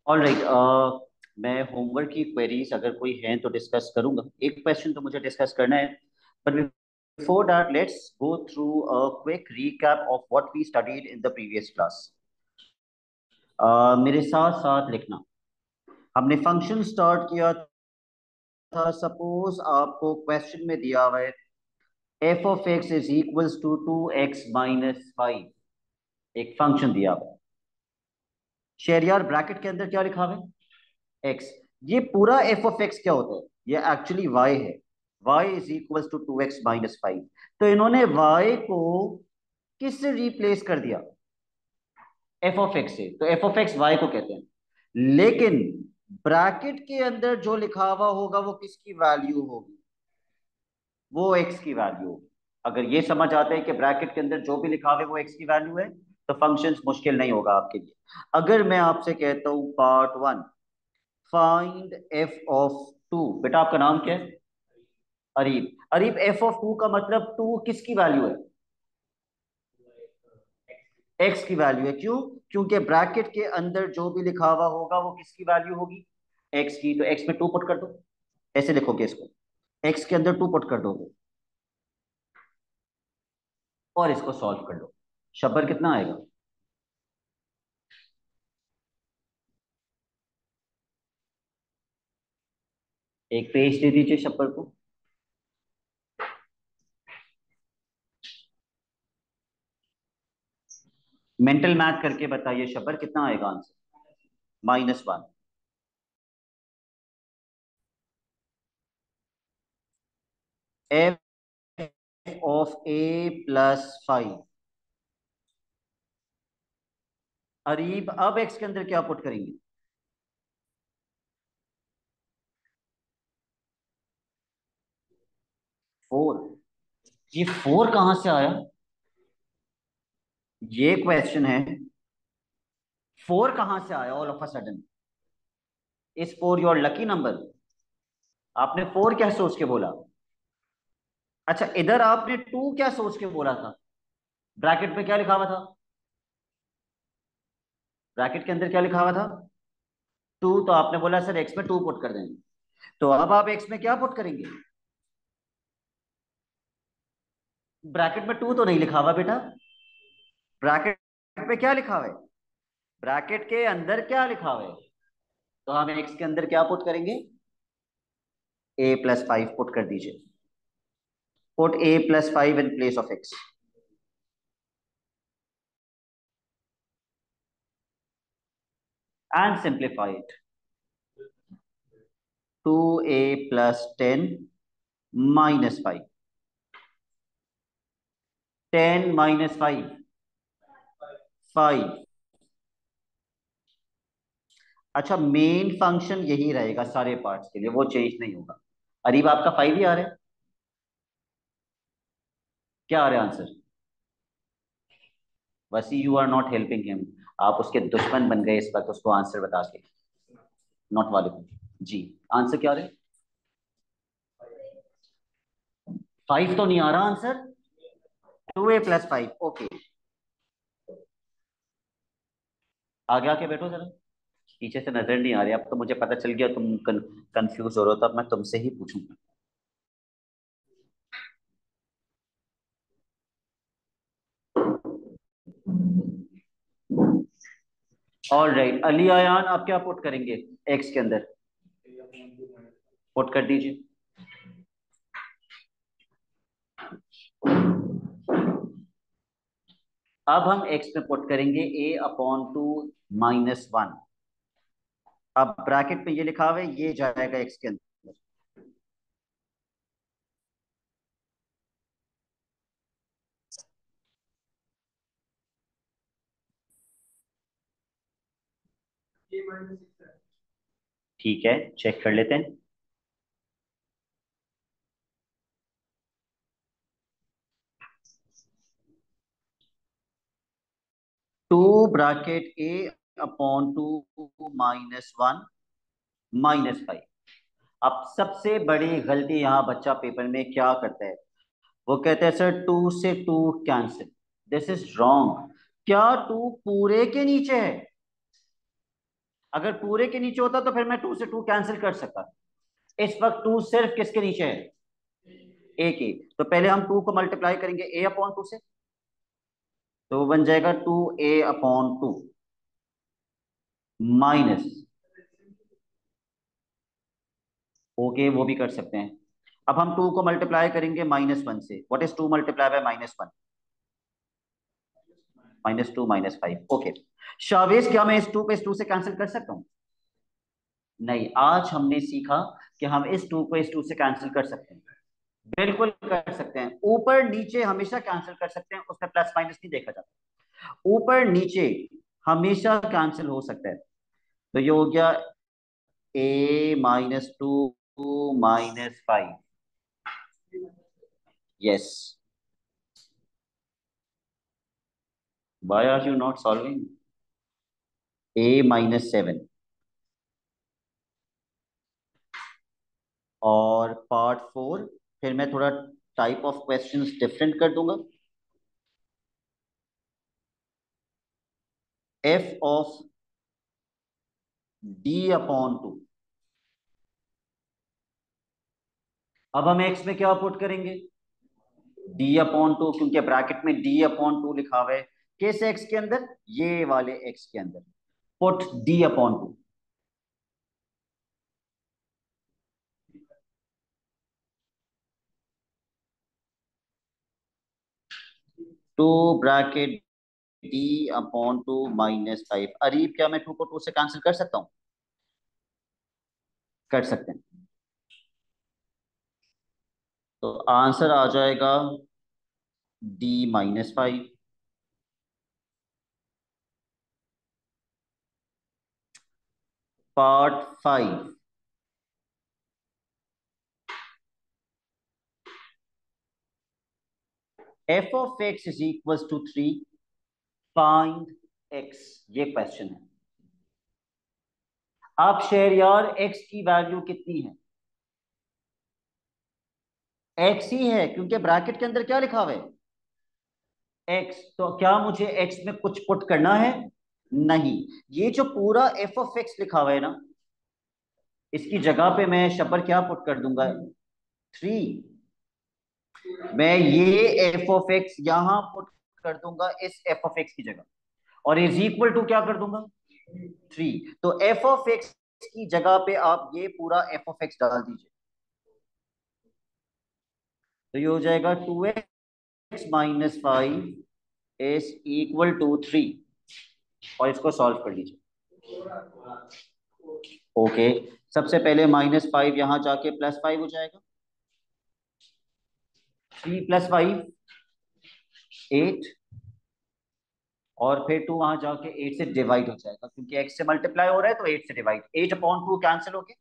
All right. मैं homework की queries अगर कोई है तो डिस्कस करूंगा। एक क्वेश्चन तो मुझे डिस्कस करना है, but before that let's go through a quick recap of what we studied in the previous class. मेरे साथ साथ लिखना। हमने फंक्शन स्टार्ट किया था। सपोज आपको क्वेश्चन में दिया हुआ है f of x is equals to 2x-5। एक फंक्शन दिया हुआ है। शेरियार ब्रैकेट के अंदर क्या लिखा हुआ है? एक्स। ये पूरा एफ ऑफ एक्स क्या होता है? ये एक्चुअली वाई है। Y is equal to 2x-5। तो इन्होंने वाई को किससे रिप्लेस कर दिया? एफ ऑफ एक्स से। तो एफ ऑफ एक्स वाई को कहते हैं। लेकिन ब्रैकेट के अंदर जो लिखा हुआ होगा वो किसकी वैल्यू होगी? वो एक्स की वैल्यू होगी। अगर ये समझ आता है कि ब्रैकेट के अंदर जो भी लिखा हुआ है वो एक्स की वैल्यू है, तो फंक्शंस मुश्किल नहीं होगा आपके लिए। अगर मैं आपसे कहता हूं part 1, find F of two. बेटा आपका नाम क्या है? Areeb. Areeb, f of two का मतलब टू किसकी वैल्यू है? एक्स की वैल्यू है। क्यों? क्योंकि ब्रैकेट के अंदर जो भी लिखा हुआ होगा वो किसकी वैल्यू होगी? एक्स की। तो एक्स में टू पुट कर दो। ऐसे लिखोगे इसको, एक्स के अंदर टू पुट कर दोगे और इसको सॉल्व कर लो। शब्बर कितना आएगा? एक पेज दे दीजिए शब्बर को। मेंटल मैथ करके बताइए शब्बर कितना आएगा answer? -1। F of a+5। Areeb, अब एक्स के अंदर क्या पुट करेंगे? 4। ये 4 कहां से आया? ये क्वेश्चन है। 4 कहां से आया all of a sudden? Is 4 your lucky number? आपने 4 क्या सोच के बोला? अच्छा, इधर आपने 2 क्या सोच के बोला था? ब्रैकेट में क्या लिखा हुआ था? ब्रैकेट के अंदर क्या लिखा हुआ था? 2। तो आपने बोला सर एक्स में 2 पुट कर देंगे। तो अब आप एक्स में क्या पुट करेंगे? ब्रैकेट में 2 तो नहीं लिखा हुआ बेटा। ब्रैकेट में क्या लिखा हुआ है? ब्रैकेट के अंदर क्या लिखा हुआ है? तो हम एक्स के अंदर क्या पुट करेंगे? a+5 पुट कर दीजिए। Put a+5 in place of x and simplify it. 2a+10 -5। 10 - 5 5। अच्छा, मेन फंक्शन यही रहेगा सारे पार्ट्स के लिए, वो चेंज नहीं होगा। अरीब, आपका 5 ही आ रहा है? क्या आ रहा है answer? Wasi, you are not helping him. आप उसके दुश्मन बन गए इस वक्त उसको आंसर बता के। नॉट वालेकुम जी। आंसर क्या आ रहा है? 5 तो नहीं आ रहा आंसर। 2a+5। ओके, आगे आके बैठो जरा। पीछे से नजर नहीं आ रही। अब तो मुझे पता चल गया तुम कंफ्यूज हो रहे हो, तो अब मैं तुमसे ही पूछूंगा। ऑल राइट, अली आयान, आप क्या पुट करेंगे एक्स के अंदर? पुट कर दीजिए। अब हम एक्स में पुट करेंगे a/2 -1। अब ब्रैकेट में ये लिखा हुआ है, ये जाएगा एक्स के अंदर। ठीक है, चेक कर लेते हैं। 2 ब्रैकेट a/2 -1 -5। अब सबसे बड़ी गलती यहाँ बच्चा पेपर में क्या करता है? वो कहते हैं सर 2 से 2 कैंसिल। This is wrong. क्या 2 पूरे के नीचे है? अगर पूरे के नीचे होता तो फिर मैं 2 से 2 कैंसिल कर सकता। इस वक्त 2 सिर्फ किसके नीचे है? ए के। तो पहले हम 2 को मल्टीप्लाई करेंगे ए अपॉन 2 से, तो वो बन जाएगा 2a/2 माइनस, ओके वो भी कर सकते हैं। अब हम 2 को मल्टीप्लाई करेंगे -1 से। What is 2 multiply by -1? -2 -5। Okay Shavez, क्या मैं इस 2 को इस 2 से कैंसिल कर सकता हूँ? नहीं, आज हमने सीखा कि हम इस 2 को इस 2 से कैंसिल कर सकते हैं। बिल्कुल कर सकते हैं, ऊपर नीचे हमेशा कैंसिल कर सकते हैं, उसमें प्लस माइनस नहीं देखा जाता। ऊपर नीचे हमेशा कैंसिल हो सकता है। तो ये हो गया a -2 -5। Yes. Why are you not solving? a -7। और पार्ट 4, फिर मैं थोड़ा टाइप ऑफ क्वेश्चंस डिफरेंट कर दूंगा। f(d)(2). अब हम x में क्या पुट करेंगे? d/2, क्योंकि ब्रैकेट में d/2 लिखा हुआ है। किस x के अंदर? ये वाले x के अंदर। Put d/2। To bracket d/2 -5। Areeb, क्या मैं 2 को 2 से कैंसिल कर सकता हूं? कर सकते हैं। तो आंसर आ जाएगा d-5। Part 5, f(x)=3, find x। ये क्वेश्चन है। आप शहरयार x की वैल्यू कितनी है? x ही है, क्योंकि ब्रैकेट के अंदर क्या लिखा हुआ है? x। तो क्या मुझे x में कुछ पुट करना है? नहीं। ये जो पूरा f(x) लिखा हुआ है ना, इसकी जगह पे मैं शब्बर क्या पुट कर दूंगा? 3। मैं ये f(x) यहां पुट कर दूंगा इस f(x) की जगह, और इज इक्वल टू क्या कर दूंगा? 3। तो f(x) की जगह पे आप ये पूरा f(x) डाल दीजिए। तो ये हो जाएगा 2x-5 = 3, और इसको सॉल्व कर लीजिए। ओके, सबसे पहले -5 यहां जाके +5 हो जाएगा। 3 + 5 8, और फिर 2 वहां जाके 8 से डिवाइड हो जाएगा, क्योंकि x से मल्टीप्लाई हो रहा है तो 8 से डिवाइड। 8/2 कैंसिल हो गए,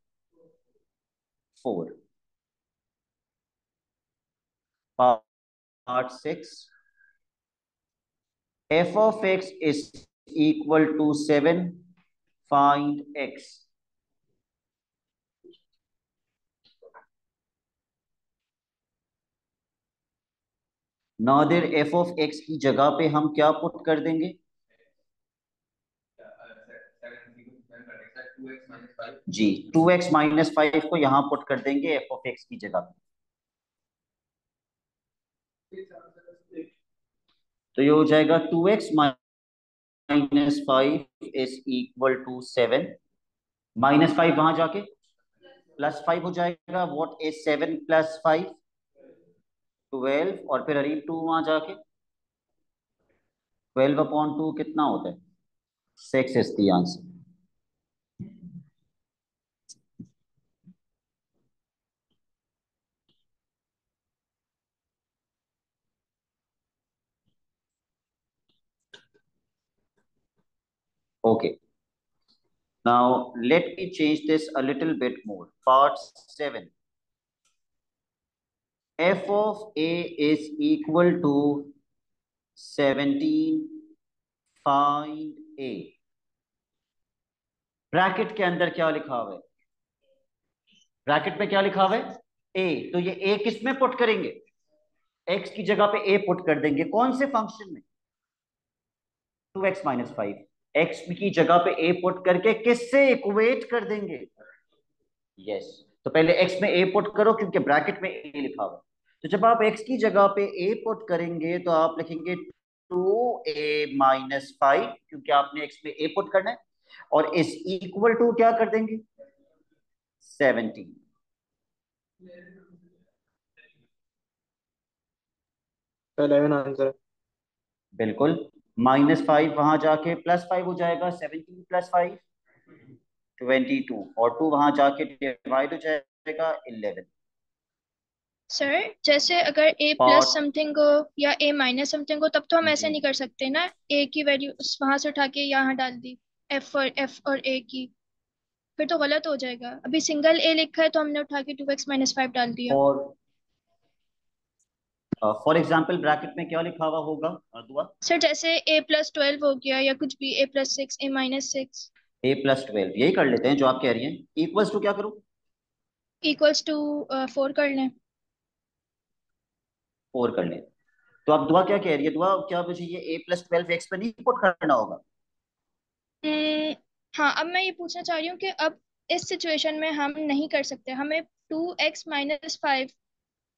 4। Part 6, f(x) = 7, find x। Nadir, f(x) की जगह पे हम क्या पुट कर देंगे? जी, 2x-5 को यहां पुट कर देंगे f(x) की जगह पे। तो ये हो जाएगा 2x-5 -7। -5 वहां जाके +5 हो जाएगा। What is 7 + 5? 12। और फिर अरीब 2 वहां जाके 12/2 कितना होता है? 6 is the answer. Okay, now let me change this a little bit more. Part 7, f(a) = 17, find a। Bracket के अंदर क्या लिखा हुआ है? ब्रैकेट में क्या लिखा हुआ है? a। तो ये a किस में पुट करेंगे? x की जगह पे a पुट कर देंगे। कौन से फंक्शन में? 2x-5। एक्स की जगह पे ए पुट करके किससे इक्वेट कर देंगे? यस। तो पहले एक्स में ए पुट करो क्योंकि ब्रैकेट में ए लिखा हुआ है। तो जब आप एक्स की जगह पे ए पुट करेंगे तो आप लिखेंगे 2a-5, क्योंकि आपने एक्स में ए पुट करना है, और इस इक्वल टू क्या कर देंगे? 17। तो 11 आंसर है। बिल्कुल। -5 वहां जाके +5 हो जाएगा, 17 + 5 22, और 2 वहां जाके डिवाइड हो जाएगा 11। सर जैसे अगर ए प्लस पार्ट समथिंग हो या ए माइनस समथिंग हो, तब तो हम ऐसे जी। नहीं कर सकते ना, ए की वैल्यू वहां से उठा के यहाँ डाल दी, एफ और ए की, फिर तो गलत हो जाएगा। अभी सिंगल ए लिखा है तो हमने उठा के 2x - 5 डाल दिया। फॉर फॉर एग्जाम्पल ब्रैकेट में क्या लिखा हुआ होगा दुआ? सर जैसे a +12 हो गया, या कुछ भी, a+6, a-6 a+12 यही कर लेते हैं जो आप कह रही हैं। इक्वल्स टू क्या करूं? इक्वल्स टू 4 कर लें। 4 कर लें। तो अब दुआ क्या कह रही है? दुआ क्या मुझे ये a+12 एक्स पे नहीं पुट करना होगा? हम्म, हाँ, अब मैं ये पूछना चाह रही हूँ कि अब इस सिचुएशन में हम नहीं कर सकते, हमें 2x - 5,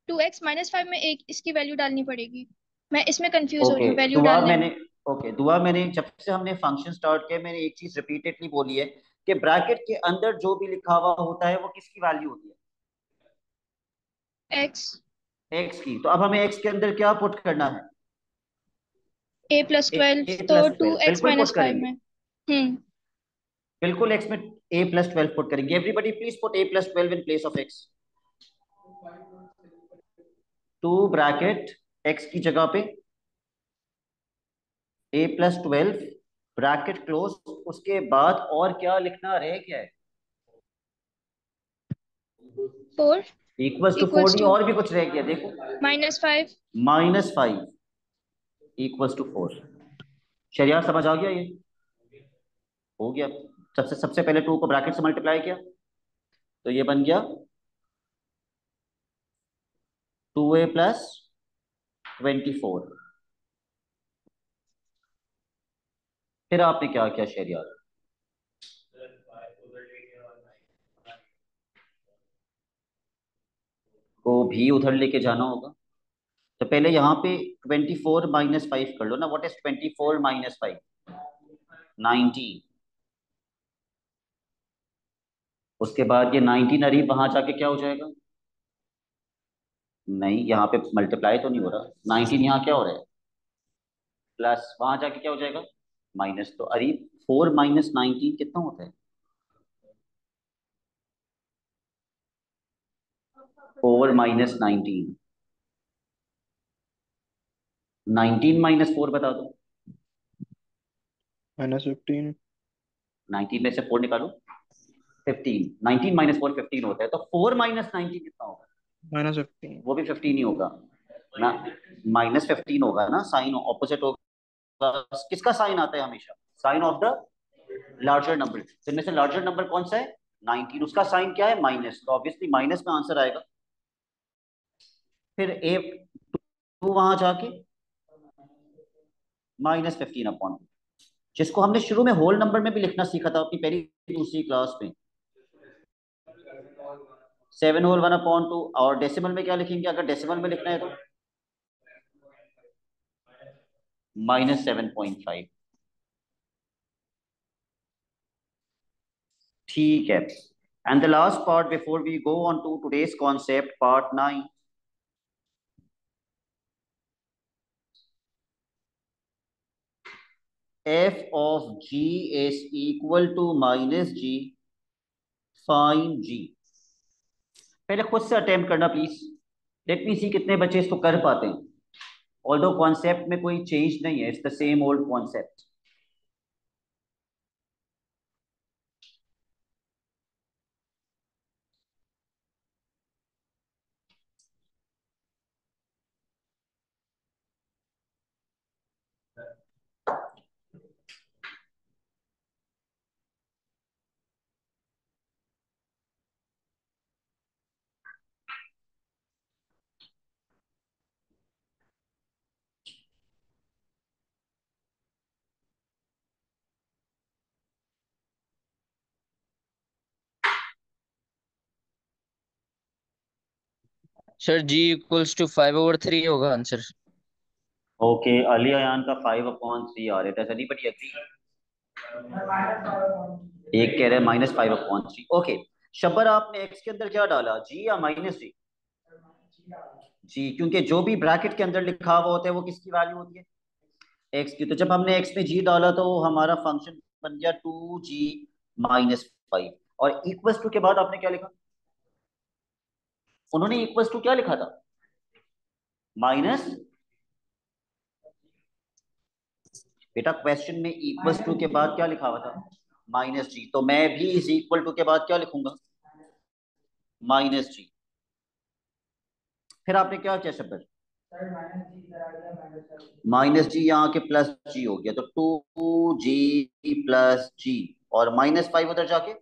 2x - 5 में एक इसकी वैल्यू डालनी पड़ेगी। मैं इसमें कंफ्यूज हो रही ओके। हूँ वैल्यू दुआ डालने मैंने में। ओके दुआ मैंने जब से हमने फंक्शन स्टार्ट किया मैंने एक चीज रिपीटेडली बोली है कि ब्रैकेट के अंदर जो भी लिखा हुआ होता है वो किसकी वैल्यू होती x है? एक्स की। तो अब हमें एक्स के अंदर क्या पुट करना है? a+12, ए तो प्लस टू ट्वेल्व एक्स बिल्कुल माइनस पुट फाइव करेंगे। में बिल्कुल एक्स में a+12 पुट करेंगे। Everybody please put a+12 in place of x. 2 bracket x की जगह पे a+12 ब्रैकेट क्लोज। उसके बाद और क्या लिखना रह गया है? 4 इक्वल्स टू 4 इक्वल्स नहीं, टू और भी कुछ रह गया देखो। -5। -5 इक्वल्स टू 4। शरियार समझ आ गया ये? हो गया। सबसे सबसे पहले 2 को ब्रैकेट से मल्टीप्लाई किया तो ये बन गया 2a+24। फिर आपने क्या किया शरियार? को भी उधर लेके जाना होगा। तो पहले यहाँ पे 24 - 5 कर लो ना। What is 24 - 5? 19। उसके बाद ये 19 अरीब वहां जाके क्या हो जाएगा? नहीं, यहाँ पे मल्टीप्लाई तो नहीं हो रहा। 19 यहाँ क्या हो रहा है? प्लस, वहां जाके क्या हो जाएगा? माइनस। तो अरीब 4 - 19 कितना होता है? 4 - 19। 19 - 4 बता दो। -15। 19 में से 4 निकालो। 15। 19 - 4 15 होता है। तो 4 - 19 कितना होगा? -15। वो भी 15 ही होगा ना। -15 होगा ना, साइन ऑपोजिट होगा। किसका साइन आता है हमेशा? Sign of the larger number. तो इनमें से लार्जर नंबर कौन सा है? 19। उसका साइन क्या है? माइनस। तो ऑब्वियसली माइनस में आंसर आएगा। फिर ए 2 वहां जाके -15 जिसको हमने शुरू में होल नंबर में भी लिखना सीखा था अपनी पहली दूसरी क्लास में। 7 होल 1/2। और डेसिमल में क्या लिखेंगे अगर डेसिमल में लिखना है तो? -7.5। ठीक है। And the last part before we go on to today's concept, part 9। f of g is equal to -g, fine g। पहले खुद से अटेम्प्ट करना प्लीज। लेट मी सी कितने बच्चे इसको कर पाते हैं। ऑल्दो कॉन्सेप्ट में कोई चेंज नहीं है, it's the same old concept. Sir g equals to 5/3 होगा आंसर। ओके, अली अयान का 5/3 आ रहा है, does anybody agree? एक कह रहे हैं -5/3। ओके, शब्बर आपने एक्स के अंदर क्या डाला, जी या -जी? जी, क्योंकि जो भी ब्रैकेट के अंदर लिखा हुआ होता है वो किसकी वैल्यू होती है, एक्स की। तो जब हमने एक्स में जी डाला तो हमारा फंक्शन बन गया 2g-5। और इक्वल्स टू के बाद आपने क्या लिखा, उन्होंने इक्वल्स टू क्या लिखा था, माइनस। बेटा क्वेश्चन में इक्वल्स टू के बाद क्या लिखा हुआ था, -g। तो मैं भी इज इक्वल टू के बाद क्या लिखूंगा, -g। फिर आपने क्या किया शब्द, -g यहाँ के +g हो गया, तो 2g+g, और -5 उधर जाके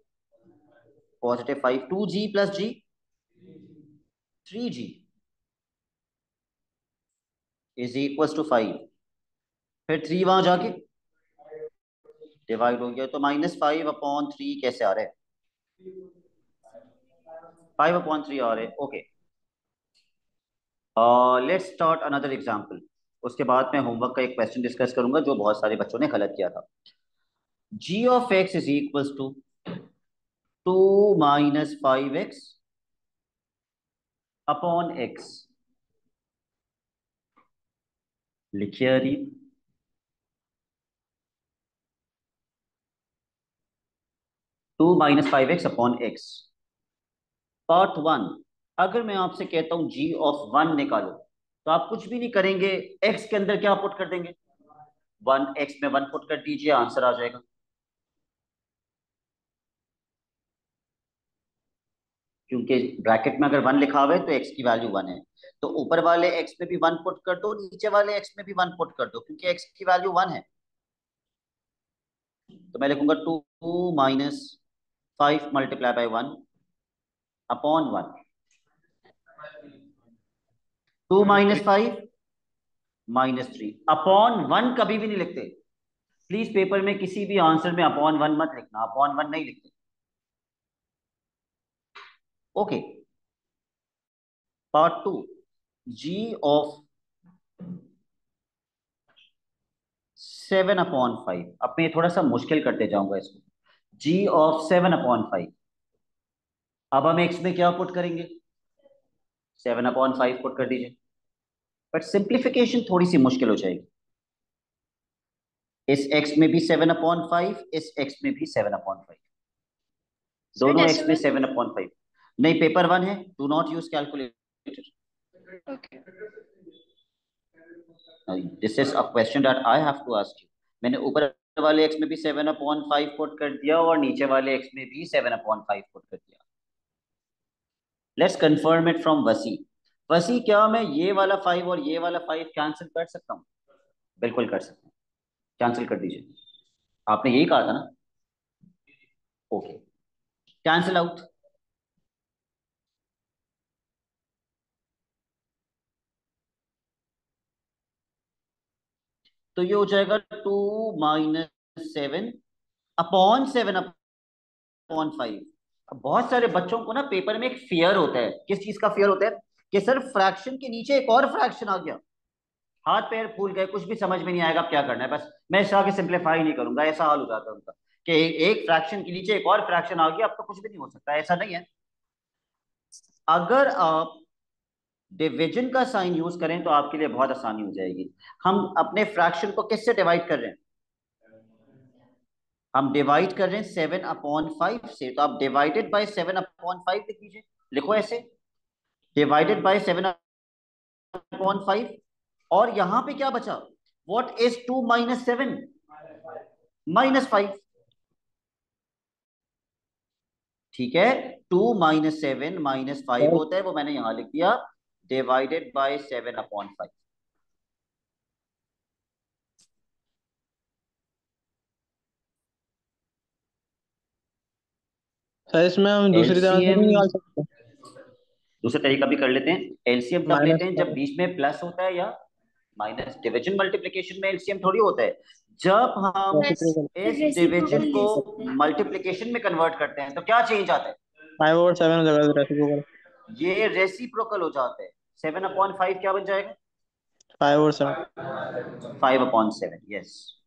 +5, 2g+g 3g is equal to 5। फिर 3 वहां जाके डिवाइड हो गया, तो -5/3 कैसे आ रहे हैं, 5/3 आ रहे हैं। Okay, let's start another example. उसके बाद मैं होमवर्क का एक क्वेश्चन डिस्कस करूंगा जो बहुत सारे बच्चों ने गलत किया था। g(x) is equal to 2 - 5x upon x। लिखिए अरी, 2 - 5x अपॉन x। पार्ट 1, अगर मैं आपसे कहता हूं g(1) निकालो, तो आप कुछ भी नहीं करेंगे, x के अंदर क्या पुट कर देंगे, 1, x में 1 पुट कर दीजिए, आंसर आ जाएगा। क्योंकि ब्रैकेट में अगर 1 लिखा हुआ है तो x की वैल्यू 1 है, तो ऊपर वाले x में भी 1 पुट कर दो, नीचे वाले x में भी 1 पुट कर दो, क्योंकि x की वैल्यू 1 है। तो मैं लिखूंगा 2 - 5 मल्टीप्लाई बाय 1 अपॉन 1। 2 - 5 -3 अपॉन 1 कभी भी नहीं लिखते। प्लीज पेपर में किसी भी आंसर में अपॉन 1 मत लिखना, अपॉन 1 नहीं लिखते। Okay, part 2, g(7/5)। अब मैं थोड़ा सा मुश्किल करते जाऊंगा इसको, g(7/5)। अब हम x में क्या पुट करेंगे, 7/5 पुट कर दीजिए, बट सिंप्लीफिकेशन थोड़ी सी मुश्किल हो जाएगी। इस x में भी 7/5, इस x में भी 7/5, सर दोनों x में डेसिमल। 7/5। नहीं, पेपर 1 है, do not use calculator. Okay. This is a question that I have to ask you. मैंने ऊपर वाले x में भी 7/5 पुट कर दिया और नीचे वाले x में भी 7/5 पुट कर दिया। लेट्स कंफर्म इट फ्रॉम वसी। वसी, क्या मैं ये वाला 5 और ये वाला 5 कैंसिल कर सकता हूँ? बिल्कुल कर सकते हैं, कैंसिल कर दीजिए। आपने यही कहा था ना, ओके, कैंसिल आउट। तो ये हो जाएगा 2 - 7/7/5। अब बहुत सारे बच्चों को ना पेपर में एक फियर होता है, किस चीज का फियर होता है, कि सर फ्रैक्शन के नीचे एक और फ्रैक्शन आ गया, हाथ पैर फूल गए, कुछ भी समझ में नहीं आएगा, अब क्या करना है, बस मैं इस आगे सिंप्लीफाई नहीं करूंगा, ऐसा हाल हो जाता है उनका कि एक फ्रैक्शन के नीचे एक और फ्रैक्शन आ गया, अब तो कुछ भी नहीं हो सकता। ऐसा नहीं है। अगर आप डिवीजन का साइन यूज करें तो आपके लिए बहुत आसानी हो जाएगी। हम अपने फ्रैक्शन को किससे डिवाइड कर रहे हैं, हम डिवाइड कर रहे हैं 7/5 से, तो आप डिवाइडेड बाय 7/5 लिख लीजिए, लिखो ऐसे, डिवाइडेड बाय 7/5। और यहां पे क्या बचा, व्हाट इज 2 - 7? -5। ठीक है, 2 - 7 -5 होता है, वो मैंने यहां लिख दिया, डिवाइडेड बाय 7/5। सर इसमें हम दूसरी तरह से एलसीएम, नहीं निकाल सकते? दूसरा तरीका भी कर लेते हैं। एलसीएम तब लेते हैं जब -5। बीच में प्लस होता है या माइनस। डिवीजन मल्टीप्लिकेशन में एलसीएम थोड़ी होता है। जब हम बस इस रेसिप्रोकल डिवीजन को ले सकते हैं। मल्टीप्लिकेशन में कन्वर्ट करते हैं तो क्या चेंज आता है, 5/7 हो जाएगा रेसिप्रोकल। ये रेसिप्रोकल हो जाता है। 7/5 क्या बन जाएगा? 5/7 5/7, यस,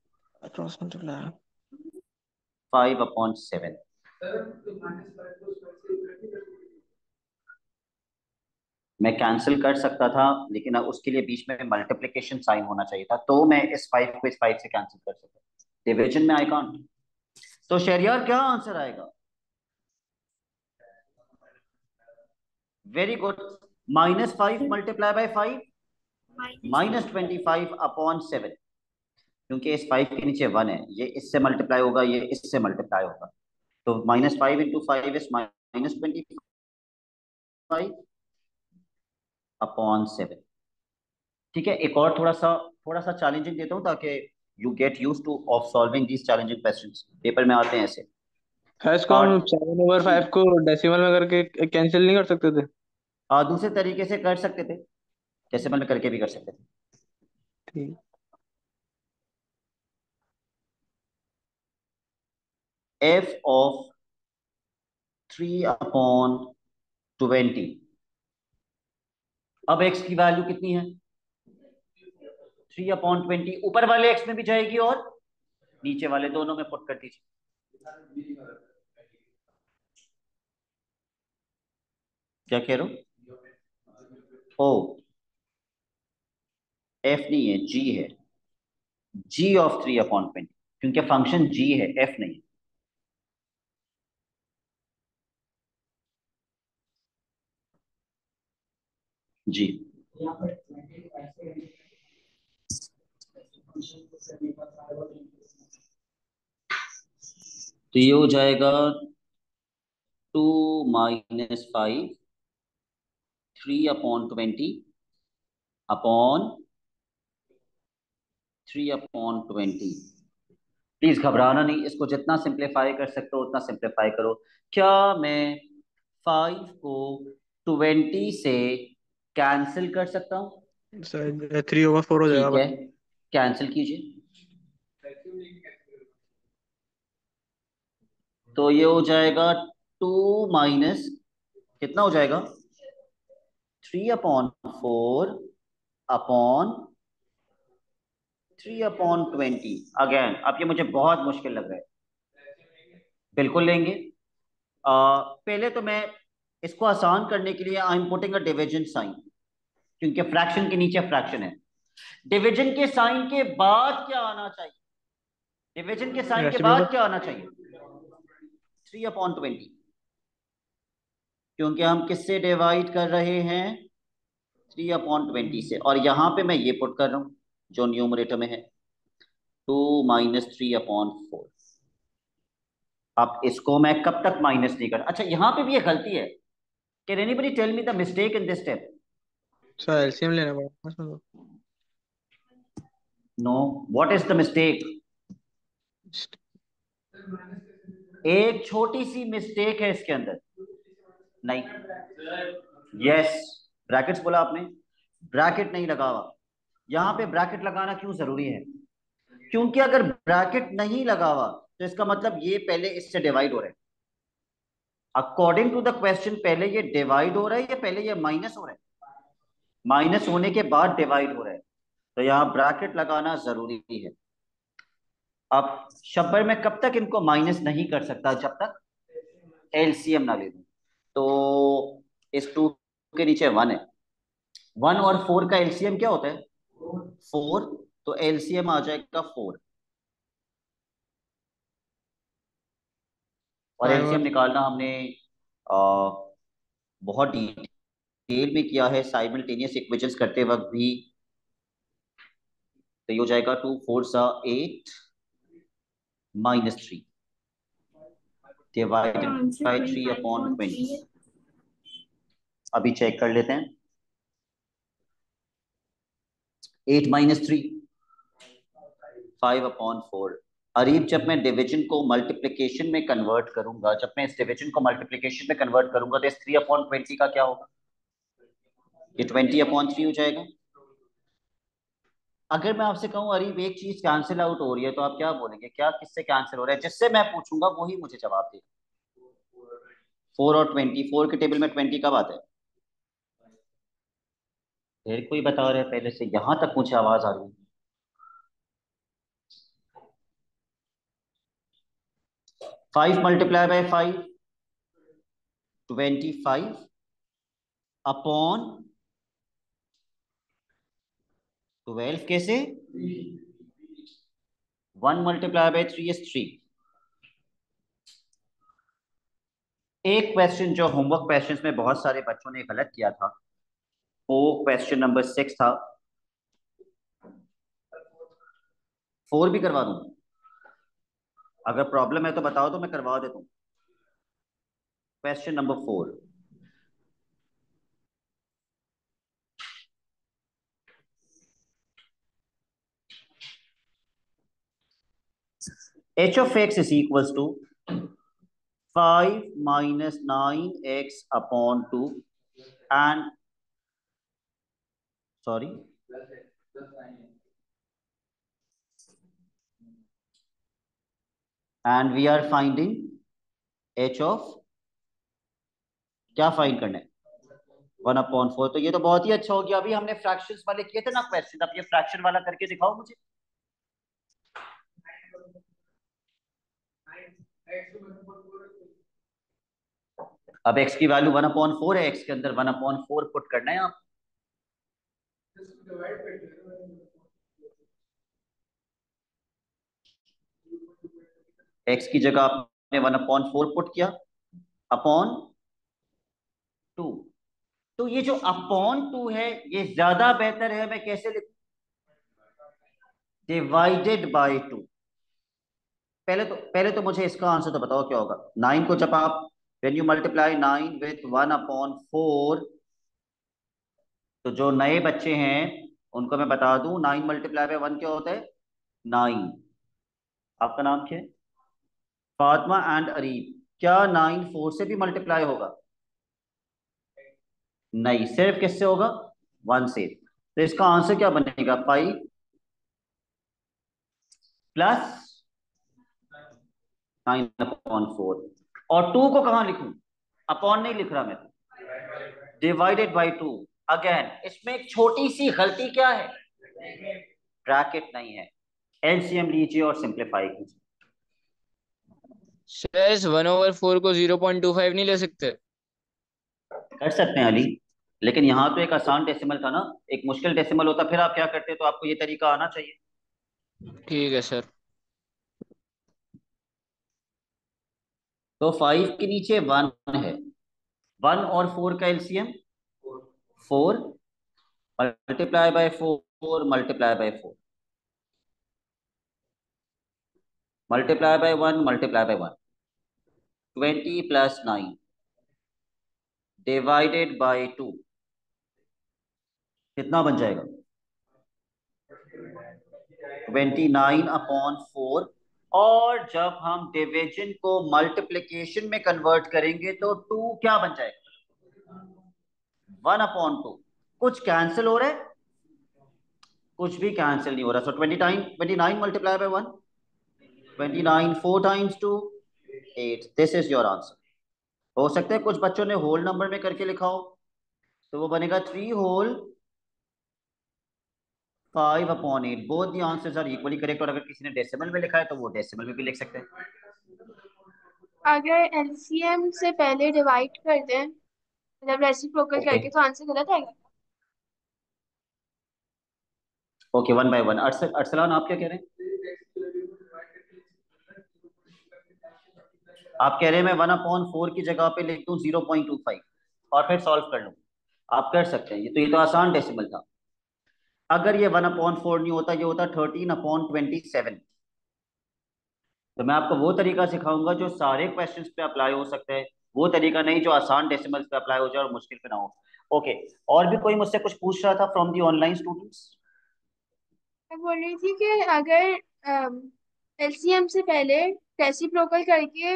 क्रॉस मल्टीप्लाई। 5/7। मैं कैंसिल कर सकता था, लेकिन अब उसके लिए बीच में मल्टीप्लिकेशन साइन होना चाहिए था, तो मैं इस 5 को इस 5 से कैंसिल कर सकता। डिवीजन में आई कांट। तो शहरियार क्या आंसर आएगा? Very good. -5 multiply by 5, -25/7। क्योंकि इस 5 के नीचे 1 है, ये इससे मल्टीप्लाई होगा, ये इससे मल्टीप्लाई होगा, तो -5 × 5 इज -25/7। ठीक है, एक और थोड़ा सा चैलेंजिंग देता हूँ ताकि you get use two of solving these challenging questions. Paper में आते हैं ऐसे। है इसको हम 7/5 को डेसिमल में करके कैंसिल नहीं कर सकते थे? दूसरे तरीके से कर सकते थे, डेसिमल में करके भी कर सकते थे। ठीक। f of 3/20। अब x की वैल्यू कितनी है? 3/20। ऊपर वाले x में भी जाएगी और नीचे वाले दोनों में पुट कर दीजिए। क्या कह रहे हो? ओ, f नहीं है, g है। g ऑफ 3/20, क्योंकि फंक्शन g है, f नहीं। जी, तो ये हो जाएगा 2 - 5 3/20 अपॉन 3/20। प्लीज घबराना नहीं, इसको जितना सिंप्लीफाई कर सकते हो उतना सिंप्लीफाई करो। क्या मैं 5 को 20 से कैंसिल कर सकता हूँ? सर 3/4 हो जाएगा ठीक बस। है, कैंसिल कीजिए। तो ये हो जाएगा 2 माइनस, कितना हो जाएगा? 3/4 अपॉन 3/20। अगेन अब ये मुझे बहुत मुश्किल लग रहा है। बिल्कुल लेंगे। पहले तो मैं इसको आसान करने के लिए I am putting a division sign, क्योंकि फ्रैक्शन के नीचे फ्रैक्शन है। डिवीजन के साइन के बाद क्या आना चाहिए? डिवीजन के साइन के रेसिप्रोकल। बाद क्या आना चाहिए? 3/20, क्योंकि हम किससे डिवाइड कर रहे हैं? 3/20 से। और यहां पे मैं ये पुट कर रहा हूं जो न्यूमरेटर में है, 2 - 3/4। अब इसको मैं कब तक माइनस नहीं कर, अच्छा यहां पे भी ये गलती है। Can anybody tell me the mistake in this step? Sir LCM लेना पड़ेगा इसमें तो। No, what is the mistake? एक छोटी सी मिस्टेक है इसके अंदर। नहीं, यस, ब्रैकेट्स बोला आपने, ब्रैकेट नहीं लगा हुआ। यहां पे ब्रैकेट लगाना क्यों जरूरी है? क्योंकि अगर ब्रैकेट नहीं लगा हुआ तो इसका मतलब ये पहले इससे डिवाइड हो रहा है। अकॉर्डिंग टू द क्वेश्चन पहले ये डिवाइड हो रहा है या पहले ये माइनस हो रहा है? माइनस होने के बाद डिवाइड हो रहा है, तो यहां ब्रैकेट लगाना जरूरी है। अब शब्बर में कब तक इनको माइनस नहीं कर सकता? जब तक एलसीएम ना ले लूं। तो इस 2 के नीचे 1 है, 1 और 4 का एलसीएम क्या होता है? 4। तो एलसीएम आ जाएगा 4। और 5 एलसीएम और निकालना हमने आ, बहुत डिटेल में किया है साइमल्टेनियस इक्वेशंस करते वक्त भी। तो ये हो जाएगा 2 4 8 -3 डिवाइडेड बाई 3/20। अभी चेक कर लेते हैं। 8 - 3 5/4। अरीब, जब मैं डिवीजन को मल्टीप्लिकेशन में कन्वर्ट करूंगा, जब मैं इस डिवीजन को मल्टीप्लिकेशन में कन्वर्ट करूंगा, तो इस 3/20 का क्या होगा? ये 20/3 हो जाएगा। अगर मैं आपसे कहूं अरीब एक चीज कैंसिल आउट हो रही है, तो आप क्या बोलेंगे? क्या किससे कैंसिल हो रहा है? जिससे मैं पूछूंगा वही मुझे जवाब देगा। 4 और 20, 4 के टेबल में 20 कब आता है? फिर कोई बता रहे पहले से, यहां तक मुझे आवाज आ रही है। 5 मल्टीप्लाई बाय 5, 25 अपॉन 12 कैसे? 1 मल्टीप्लाई बाय 3 इज 3। एक क्वेश्चन जो होमवर्क क्वेश्चंस में बहुत सारे बच्चों ने गलत किया था, वो क्वेश्चन नंबर 6 था। 4 भी करवा दूं? अगर प्रॉब्लम है तो बताओ, तो मैं करवा देता हूँ। Question number 4, h of x is equals to 5 minus 9x upon 2 and sorry and we are finding h of, क्या फाइंड करना है? 1/4। तो ये तो बहुत ही अच्छा हो गया। अभी हमने फ्रैक्शंस वाले किए थे ना क्वेश्चन, अब ये फ्रैक्शन वाला करके दिखाओ मुझे। अब x की वैल्यू 1/4 है, x के अंदर 1/4 पुट करना है आप। x की जगह आपने 1/4 पुट किया अपॉन 2। तो ये जो अपॉन 2 है, ये ज्यादा बेहतर है, मैं कैसे लिखूं? Divided by 2। पहले तो मुझे इसका आंसर तो बताओ क्या होगा। 9 को जब आप, व्हेन यू मल्टीप्लाई 9 विथ 1/4, तो जो नए बच्चे हैं उनको मैं बता दूं, 9 मल्टीप्लाई बाय 1 क्या होता है? 9। आपका नाम क्या है? फातिमा एंड अरीब। क्या 9 4 से भी मल्टीप्लाई होगा? नहीं, सिर्फ किससे होगा? 1 से। तो इसका आंसर क्या बनेगा? 5 प्लस 9/4। और 2 को कहां लिखूं? अपॉन नहीं लिख रहा मैं, डिवाइडेड बाई 2। अगेन इसमें एक छोटी सी गलती क्या है? ब्रैकेट नहीं है। एलसीएम लीजिए और सिंप्लीफाई कीजिए। सर इस 1/4 को 0.25 नहीं ले सकते? कर सकते हैं अली, लेकिन यहाँ तो एक आसान डेसिमल था ना, एक मुश्किल डेसिमल होता फिर आप क्या करते? तो आपको ये तरीका आना चाहिए। ठीक है सर। तो 5 के नीचे 1 है, 1 और 4 का LCM 4, multiply by 4, multiply by 4, multiply by 1, multiply by 1, 20 plus 9 divided by 2, कितना बन जाएगा? 29/4। और जब हम डिवीजन को मल्टीप्लिकेशन में कन्वर्ट करेंगे तो 2 क्या बन जाएगा? 1/2। कुछ कैंसिल हो रहा है? कुछ भी कैंसिल नहीं हो रहा। सो 29 multiply by 1, 29 4 times 2, 8। This is your answer. हो सकता है कुछ बच्चों ने होल नंबर में करके लिखा हो, तो वो बनेगा 3 whole 5/8। Both the answers are equally correct. और अगर किसी ने डेसिमल में लिखा है तो वो डेसिमल में भी लिख सकते हैं। अगर एलसीएम से पहले डिवाइड कर दें, मतलब रेसिप्रोकल ओके करके, तो आंसर गलत आएगा? ओके, 1/1। अरसलान आप क्या कह रहे हैं? आप कह रहे हैं मैं 1/4 की जगह पे लिख दूं 0.25 और फिर सॉल्व कर लूं। आप कर सकते हैं, ये तो आसान डेसिमल था। अगर ये 1/4 नहीं होता, ये होता 13/27। तो मैं आपको वो तरीका सिखाऊंगा जो सारे क्वेश्चंस पे अप्लाई हो सकता है, वो तरीका नहीं जो आसान डेसिमल्स पे अप्लाई हो जाए और मुश्किल पे ना हो। ओके, और भी कोई मुझसे कुछ पूछ रहा था फ्रॉम दी ऑनलाइन स्टूडेंट्स? मैं बोल रही थी कि अगर एलसीएम से पहले रेसिप्रोकल करके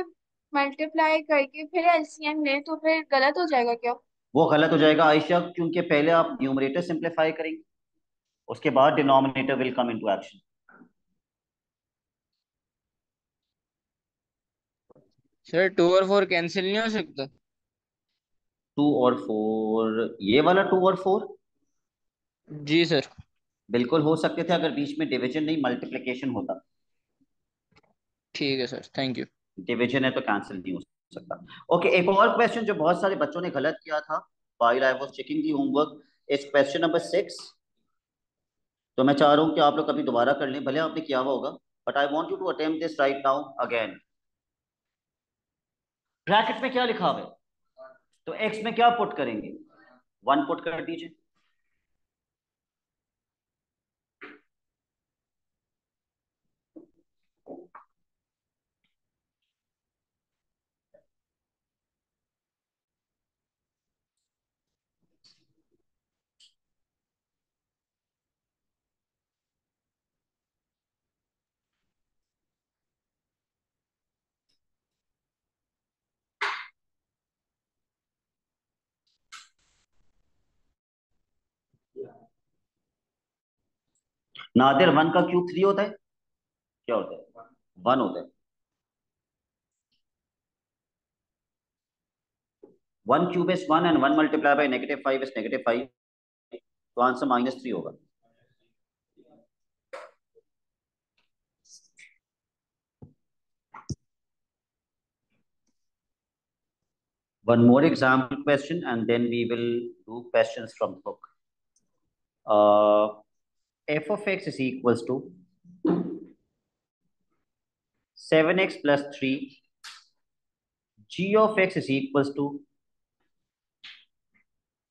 मल्टीप्लाई करके फिर एलसीएम लें तो फिर गलत हो जाएगा क्या? वो गलत हो जाएगा आयशा, क्योंकि पहले आप न्यूमरेटर सिंप्लीफाई करेंगे, उसके बाद denominator will come into action. Sir 2 और 4 कैंसिल नहीं हो सकता? 2 और 4, ये वाला 2 और 4 जी सर। बिल्कुल हो सकते थे अगर बीच में डिवीजन नहीं मल्टीप्लिकेशन होता। ठीक है सर, थैंक यू। डिवीजन है तो कैंसिल नहीं हो सकता। ओके, एक और क्वेश्चन जो बहुत सारे बच्चों ने गलत किया था while I was checking the homework, is question number 6। तो मैं चाह रहा हूं कि आप लोग कभी दोबारा कर लें, भले आपने किया हुआ होगा, but I want you to attempt this right now again. Bracket में क्या लिखा हुआ है, तो एक्स में क्या पुट करेंगे, 1 पुट कर दीजिए। नादिर 1 का क्यूब 3 होता है, क्या होता है, 1 होता है। 1 cube is 1 and 1 multiply by -5 is -5, तो आंसर -3 होगा। One more example question and then we will do questions from the book. F of x is equals to 7x plus 3. G of x is equals to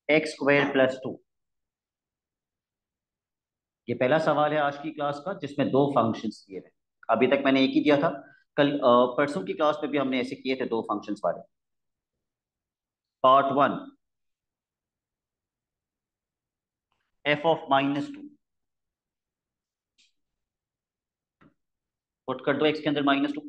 x square plus 2. ये पहला सवाल है आज की class का जिसमें दो functions दिए थे। अभी तक मैंने एक ही दिया था, कल परसों की क्लास में भी हमने ऐसे किए थे दो फंक्शंस वाले। पार्ट 1, f of -2, पुट कर दो x के अंदर -2।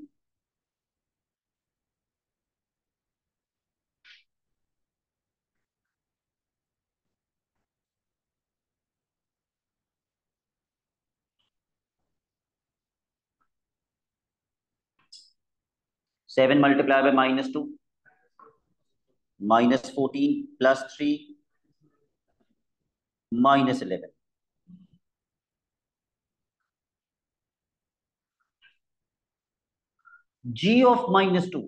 7 multiply by -2, -14 plus 3, -11। g of -2,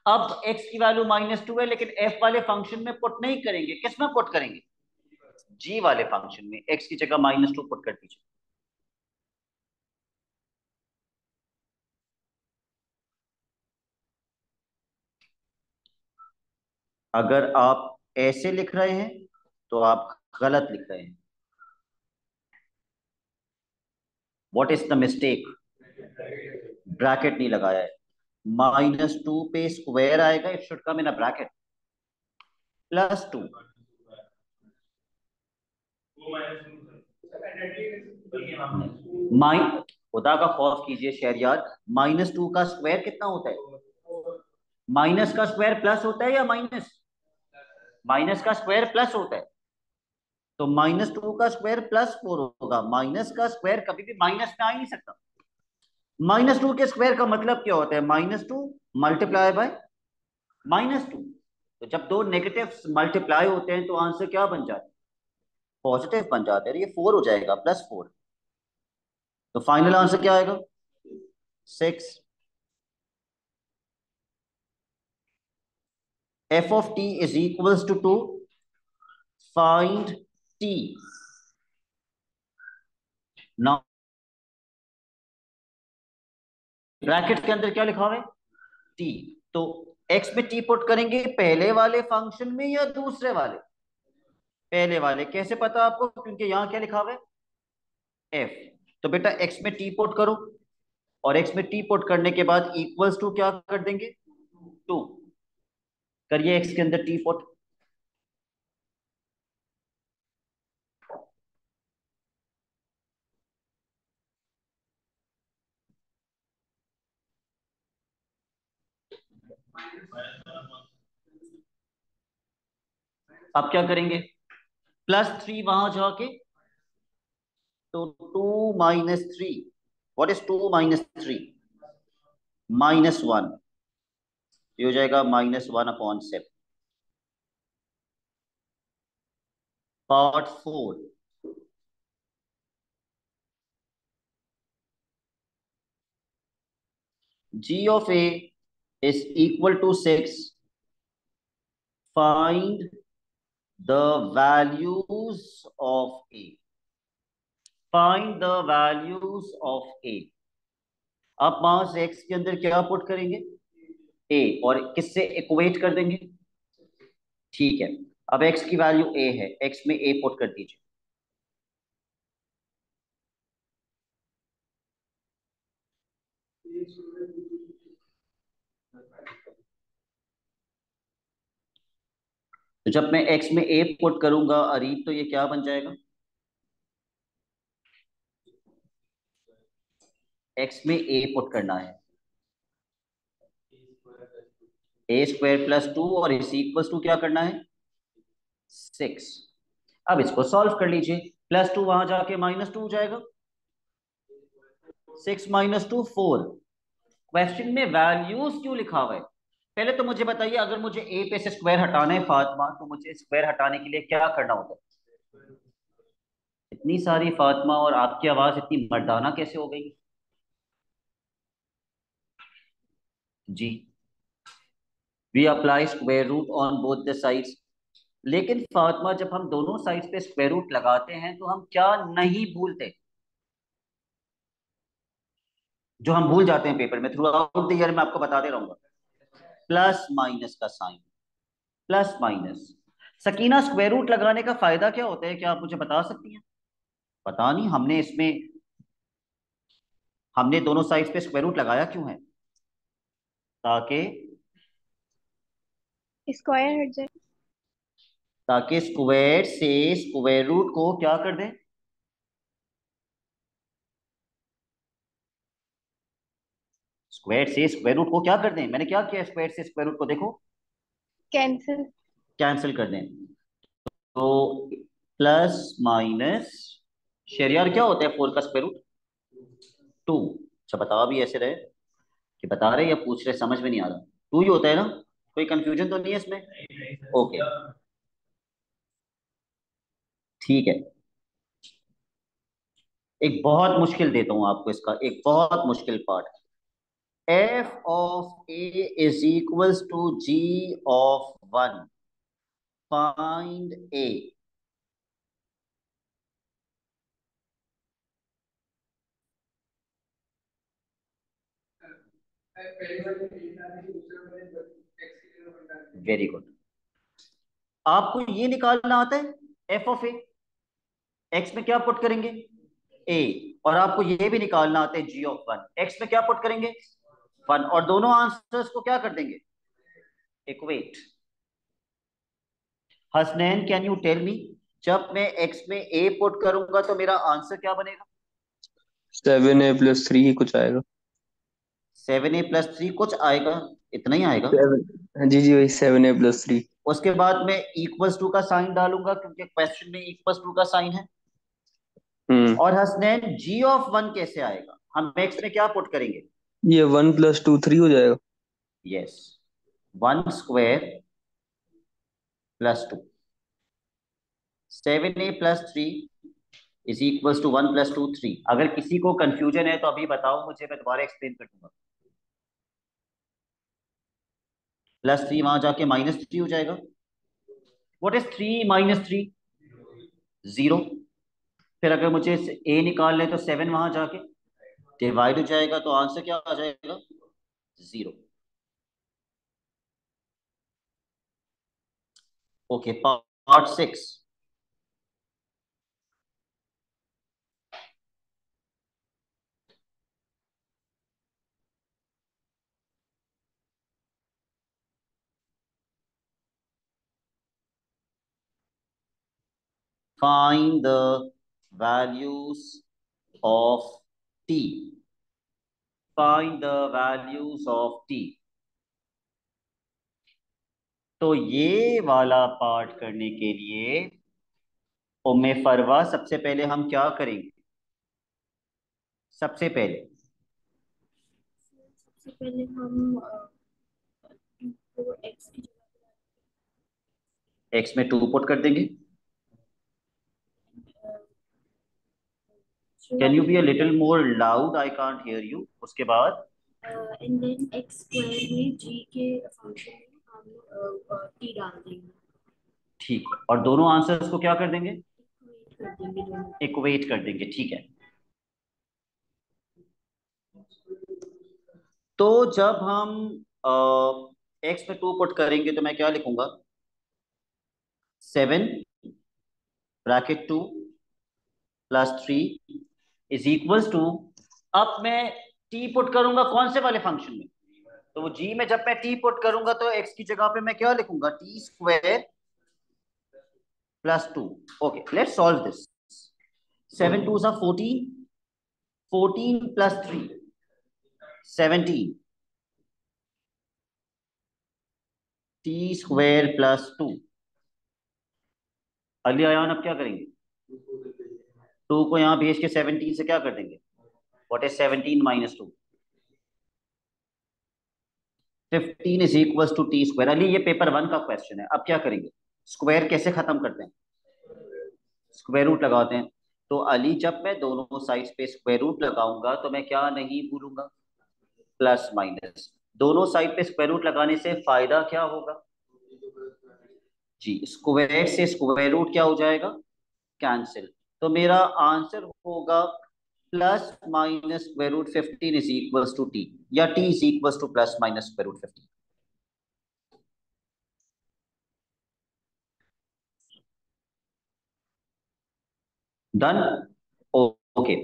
अब x की वैल्यू -2 है लेकिन f वाले फंक्शन में पुट नहीं करेंगे, किस में पुट करेंगे, g वाले फंक्शन में। x की जगह -2 पुट कर दीजिए। अगर आप ऐसे लिख रहे हैं तो आप गलत लिख रहे हैं। What is the mistake, bracket नहीं लगाया है। -2 पे स्क्वायर आएगा, it should come in a bracket, +2। माइ खुदा का खौफ कीजिए शहरियार, -2 का स्क्वायर कितना होता है, माइनस का स्क्वायर प्लस होता है या माइनस, माइनस का स्क्वायर प्लस होता है, तो -2 का स्क्वायर +4 होगा। माइनस का स्क्वायर कभी भी माइनस में आ ही नहीं सकता। -2 के स्क्वायर का मतलब क्या होता है, -2 मल्टीप्लाई बाय -2। तो जब दो नेगेटिव मल्टीप्लाई होते हैं तो आंसर क्या बन जाता है, पॉजिटिव बन जाता है, ये 4 हो जाएगा, +4। तो फाइनल आंसर क्या आएगा, 6। f of t is equals to 2, find t। Now bracket के अंदर क्या लिखा हुआ है, t। तो x में t पुट करेंगे पहले वाले फंक्शन में या दूसरे वाले, पहले वाले। कैसे पता आपको, क्योंकि यहां क्या लिखा हुआ है, f। तो बेटा x में t पुट करो, और x में t पुट करने के बाद इक्वल्स टू क्या कर देंगे, 2। करिए x के अंदर t पुट। अब क्या करेंगे, +3 वहां जाके, तो 2 -3, व्हाट इज 2 -3, -1, ये हो जाएगा -1/7। Part 4, g of a is equal to 6. Find the values of a. Find the values of a. आप वहां से x के अंदर क्या पुट करेंगे? a, और किससे इक्वेट कर देंगे? ठीक है, अब x की वैल्यू a है, x में a पुट कर दीजिए। तो जब मैं x में a पुट करूंगा अरीब, तो ये क्या बन जाएगा? x में a पुट करना है, a स्क्वायर प्लस 2 और इस इक्वल्स टू क्या करना है? 6। अब इसको सॉल्व कर लीजिए, प्लस 2 वहां जाके माइनस 2 हो जाएगा, 6 माइनस 2 4। क्वेश्चन में वैल्यूज क्यों लिखा हुआ है? पहले तो मुझे बताइए, अगर मुझे ए पे से स्क्वायर हटाना है फातिमा, तो मुझे स्क्वायर हटाने के लिए क्या करना होता है? इतनी सारी फातिमा, और आपकी आवाज इतनी मर्दाना कैसे हो गई जी? We apply square root on both the sides. लेकिन फातिमा, जब हम दोनों साइड्स पे स्क्वायर रूट लगाते हैं तो हम क्या नहीं भूलते, जो हम भूल जाते हैं पेपर में थ्रू आउट द ईयर? मैं आपको बताते रहूंगा, प्लस माइनस का sign, plus minus. Sakina, square root लगाने का फायदा क्या होता है, क्या आप मुझे बता सकती हैं? पता नहीं, हमने दोनों साइड्स पे स्क्वायर रूट लगाया क्यों है? ताकि स्क्वायर हट जाए। ताकि स्क्वायर से स्क्वायर रूट को क्या कर दें? स्क्वायर से स्क्वायर रूट को क्या कर दें? मैंने क्या किया? स्क्वायर से स्क्वायर रूट को देखो, कैंसिल। कैंसिल कर दें। तो प्लस माइनस, शेरियार क्या होता है 4 का स्क्वायर रूट? 2। अच्छा, बता भी ऐसे रहे कि बता रहे या पूछ रहे, समझ में नहीं आ रहा। 2 ही होता है ना? कोई कंफ्यूजन तो नहीं है इसमें? ओके, ठीक है। एक बहुत मुश्किल देता हूं आपको, इसका एक बहुत मुश्किल part. f of a is equals to g of 1. Find a. Very good. आपको ये निकालना आता है f ऑफ a, x में क्या पुट करेंगे? a। और आपको ये भी निकालना आता है g ऑफ 1, x में क्या पुट करेंगे? 1। और दोनों आंसर्स को क्या कर देंगे? Equate. Hasnain, can you tell me, जब मैं x में a पुट करूंगा तो मेरा आंसर क्या बनेगा? 7a+3 कुछ आएगा। 7a+3 कुछ आएगा, इतना ही आएगा। 7, जी जी वही 7a+3। उसके बाद मैं इक्वल्स टू का साइन डालूंगा, क्योंकि क्वेश्चन में इक्वल्स टू का साइन है। और हसनैन, g ऑफ 1 कैसे आएगा? हम x में क्या पुट करेंगे? ये 1+2 3 हो जाएगा। Yes, 1 square plus 2, 7a+3 is equals to 1+2 3। अगर किसी को कंफ्यूजन है तो अभी बताओ मुझे, मैं दोबारा एक्सप्लेन कर दूंगा। +3 वहां जाके -3 हो जाएगा। What is 3 - 3? 0। फिर अगर मुझे a निकालना है तो 7 वहां जाके डिवाइड हो जाएगा, तो आंसर क्या आ जाएगा? 0। Okay, part 6। Find the values of t. Find the values of t. तो ये वाला पार्ट करने के लिए उम्मे फरवा, सबसे पहले हम क्या करेंगे? सबसे पहले सबसे पहले हम को x की x में 2 पुट कर देंगे, can you be a little more loud? I can't hear you. उसके बाद एंड देन एक्स स्क्वायर में जी के फंक्शन में हम टी डाल देंगे, ठीक है, और दोनों आंसर्स को क्या कर देंगे? इक्वेट कर देंगे दोनों। इक्वेट कर देंगे, ठीक है। तो जब हम एक्स में 2 पुट करेंगे तो मैं क्या लिखूंगा? 7 bracket 2 plus 3 is equals to, अब मैं टी पुट करूंगा कौन से वाले फंक्शन में? तो वो जी में जब मैं टी पुट करूंगा तो एक्स की जगह पे मैं क्या लिखूंगा? T square plus 2। Okay, let's solve this. 7 2 are 14, 14 plus 3 17, T square plus 2। अगली आयान अब क्या करेंगे? 2 को यहां भेज के 17 से क्या कर देंगे? What is 17 minus 2? 15 is equal to t square. Ali ये पेपर 1 का क्वेश्चन है। अब क्या करेंगे? स्क्वायर कैसे खत्म करते हैं? स्क्वायर रूट लगाते हैं। तो अली जब मैं दोनों साइड्स पे स्क्वायर रूट लगाऊंगा तो मैं क्या नहीं भूलूंगा? Plus minus. दोनों साइड पे स्क्वायर रूट लगाने से फायदा क्या होगा? जी, स्क्वायर से स्क्वायर रूट क्या हो जाएगा? कैंसिल। तो मेरा आंसर होगा plus minus square root 15 is equals to T, या T is equals to plus minus square root 15। Done? Okay,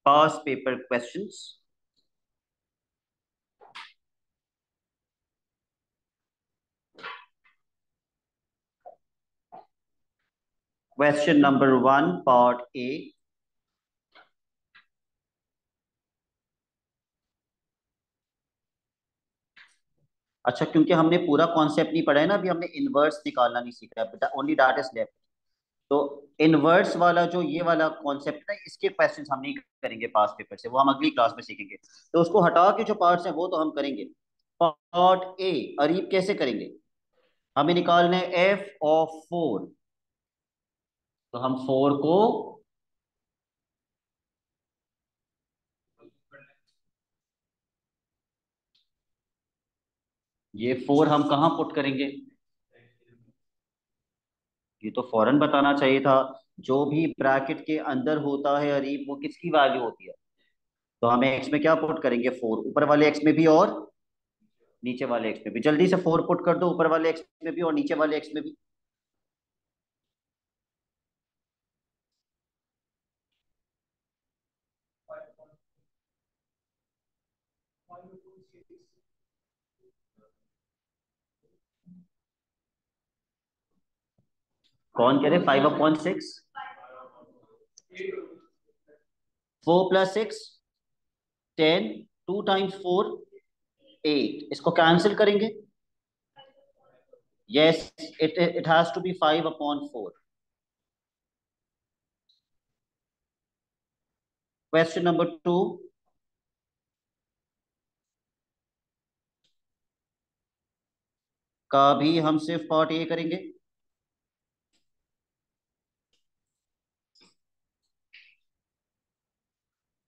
past paper questions. Question number 1 part A. अच्छा, क्योंकि हमने पूरा कॉन्सेप्ट नहीं पढ़ा है ना अभी, हमने इनवर्स निकालना नहीं सीखा है, ओनली दैट इज लेफ्ट। तो इनवर्स वाला जो ये वाला कॉन्सेप्ट है, इसके क्वेश्चंस हम नहीं करेंगे पास पेपर से, वो हम अगली क्लास में सीखेंगे। तो उसको हटा के जो पार्ट्स हैं वो तो हम करेंगे। पार्ट ए, अरीब कैसे करेंगे? हमें निकालना है एफ ऑफ 4। तो हम 4 को ये 4 हम कहाँ पुट करेंगे? ये तो फौरन बताना चाहिए था। जो भी ब्रैकेट के अंदर होता है अरीब, वो किसकी वैल्यू होती है? तो हमें एक्स में क्या पुट करेंगे? 4, ऊपर वाले एक्स में भी और नीचे वाले एक्स में भी। जल्दी से 4 पुट कर दो, ऊपर वाले एक्स में भी और नीचे वाले एक्स में भी। कौन कह रहे 5/6? 4 प्लस 6 10, 2 टाइम्स 4 8। इसको कैंसिल करेंगे। Yes, it has to be 5/4। Question number 2। का भी हम सिर्फ पार्ट ए करेंगे।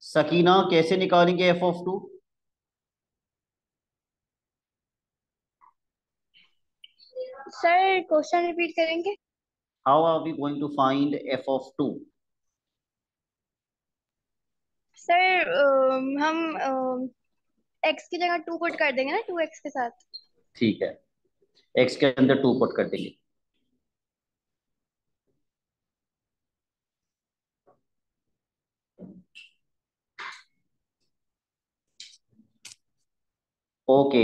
सकीना कैसे निकालेंगे F of 2? Sir question repeat करेंगे? How are we going to find F of 2? Sir हम एक्स की जगह 2 पुट कर देंगे ना, 2x के साथ। ठीक है, एक्स के अंदर 2 पुट कर देंगे। Okay,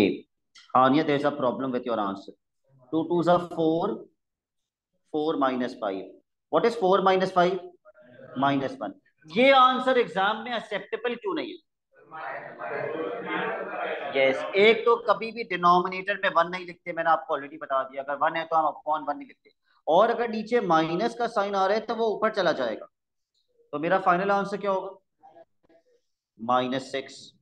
Haniya, there is a problem with your answer. 2 2s are 4, 4 minus 5। What is 4 minus 5? -1। ये आंसर एग्जाम में एक्सेप्टेबल क्यों नहीं है? यस, एक तो कभी भी डिनोमिनेटर में 1 नहीं लिखते, मैंने आपको ऑलरेडी बता दिया। अगर 1 है तो हम अपॉन 1 नहीं लिखते, और अगर नीचे माइनस का साइन आ रहा है तो वो ऊपर चला जाएगा। तो मेरा फाइनल आंसर क्या होगा? -6।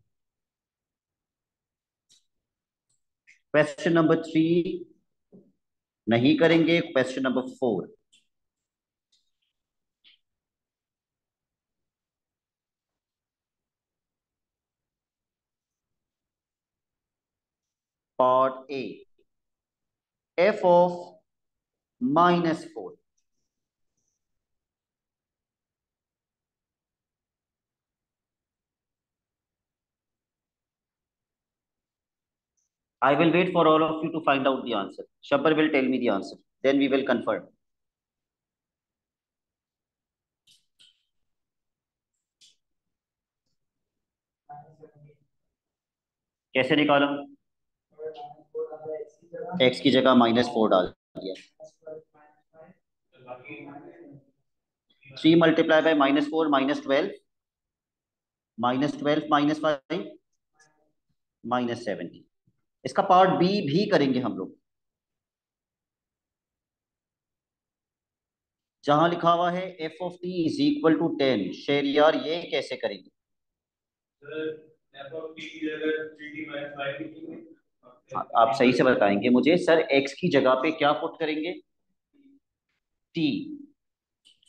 क्वेश्चन नंबर 3 नहीं करेंगे। Question number 4। Part A, f of -4. I will wait for all of you to find out the answer. Shabbar will tell me the answer. Then we will confirm. कैसे निकाला? x की जगह -4 डाल दिया. 3 multiply by -4 -12, -12 -5 -70. इसका part B भी करेंगे हम लोग, जहां लिखा हुआ है f of t is equal to 10. शेर यार ये कैसे करेंगे? आप सही से बताएंगे मुझे सर, x की जगह पे क्या पुट करेंगे? t,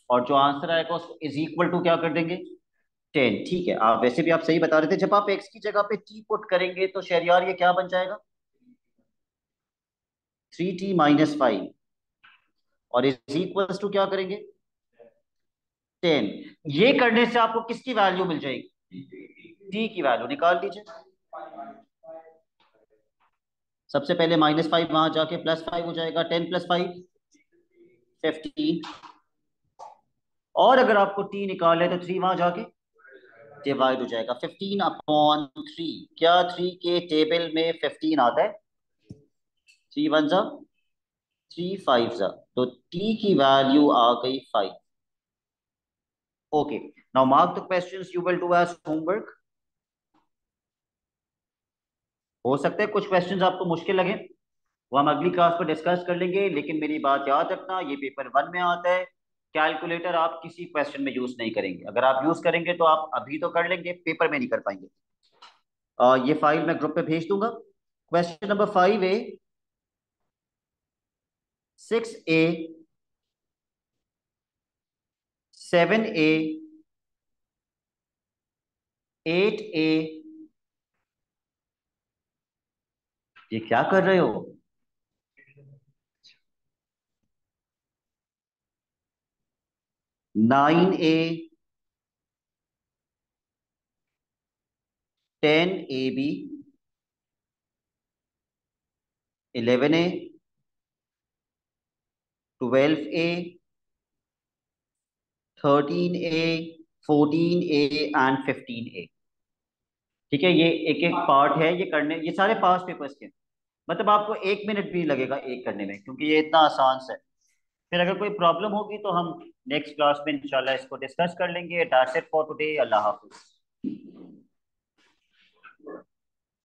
और जो आंसर आएगा उसको इज इक्वल टू क्या कर देंगे? 10. ठीक है, आप वैसे भी आप सही बता रहे थे. जब आप x की जगह पे t पुट करेंगे तो शहरियार ये क्या बन जाएगा? 3t -5, और इज इक्वल टू क्या करेंगे? 10. ये करने से आपको किसकी वैल्यू मिल जाएगी? t की वैल्यू निकाल लीजिए. सबसे पहले -5 वहां जाके +5 हो जाएगा. 10 + 5 15. और अगर आपको t निकाले तो 3 वहां जाके डिवाइड हो जाएगा. 15/3. क्या 3 के टेबल में 15 आता है? 3 1 जा 3 5 जा, तो t की वैल्यू आ गई 5. Okay, now mark the questions you will do as homework. हो सकता है कुछ क्वेश्चंस आपको मुश्किल लगे, वो हम अगली क्लास में डिस्कस कर लेंगे. लेकिन मेरी बात याद रखना, ये पेपर 1 में आता है. कैलकुलेटर आप किसी क्वेश्चन में यूज नहीं करेंगे. अगर आप यूज करेंगे तो आप अभी तो कर लेंगे, पेपर में नहीं कर पाएंगे. ये फाइल मैं ग्रुप पे भेज दूंगा. क्वेश्चन नंबर 5 ए, 6A, 7A, 8A. ये क्या कर रहे हो? Nine A, 10AB, 11A, 12A, 13A, 14A and 15A. ठीक है, ये एक एक पार्ट है ये करने. ये सारे पास पेपर्स के, मतलब आपको 1 मिनट भी लगेगा एक करने में, क्योंकि ये इतना आसान है. फिर अगर कोई प्रॉब्लम होगी तो हम नेक्स्ट क्लास में इंशाल्लाह इसको डिस्कस कर लेंगे. That's it for today. Allah Hafiz.